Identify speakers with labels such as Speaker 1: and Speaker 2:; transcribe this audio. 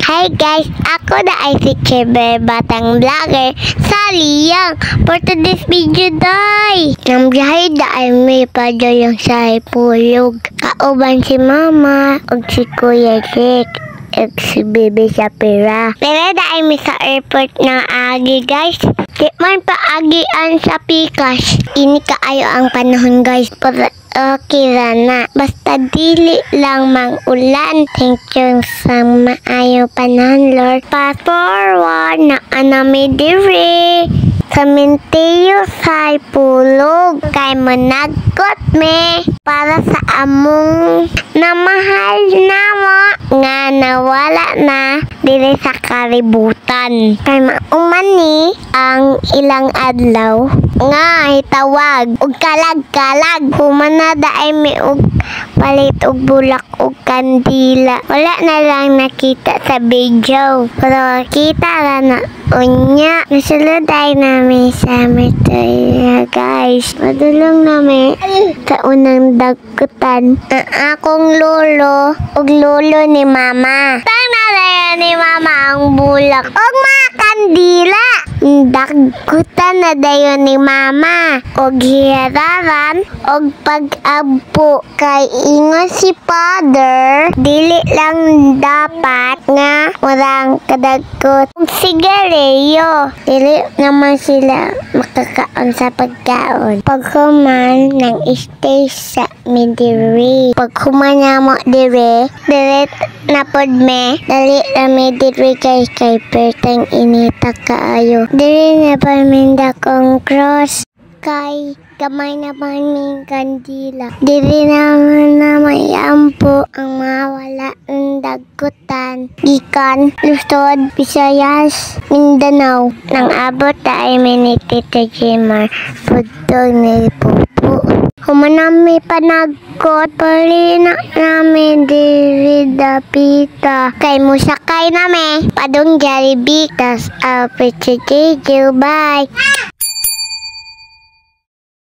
Speaker 1: Hi guys, ako na ay si Chebe, batang vlogger sa Liyang. For today's video day, nang biyahe da ay may padalang sa Ipulog. Kauban si Mama o si Kuya Jake at si Bebe sa pera. Pero da ay may sa airport ng agi guys. Di man pa agian sa Pikas. Ini kaayo ang panahon guys. Okay na. Basta dili lang mang-ulan. Thank you sa maayo panahon, Lord. Fast forward na anami diri. Sa Mintiyo sa Ipulog. Kay managot me. Para sa among namahal na mo. Nga nawala na diri sa kaributan. Kay maumani ang ilang adlaw. Nga itawag og kalag-kalag. Humanada ay may og palit og bulak og kandila. Wala na lang nakita sa video. Pero kita ra na unya. Nasulod ay namin sa Mertoya guys. Madulong namin sa unang dagutan. Ang akong lolo og lolo ni Mama. Tama na ni Mama ang bulak og mga kandila. Dagutan na dayon ni Mama og hiraran og pag-abpo kay ingon si Father dili lang dapat nga warang kadagot og sigarilyo dili naman sila makakaon sa pagkaon paghuman nang stay sa midiri paghuman na mo dire na pod me dali na midiri kay pertang inita kaayo dili na paminda kong cross kay kamay na paming kandila. Dili naman na may ampo ang mawala ng dagutan. Gikan, Luzon, Visayas, Mindanao. Nang abot ay minitita Jimar. Pudtog ni Pupu. Humanami panagot. Palina namin diri dapita. Kay musakay nami. Padong Jollibee. Tas apit si Jeju. Bye.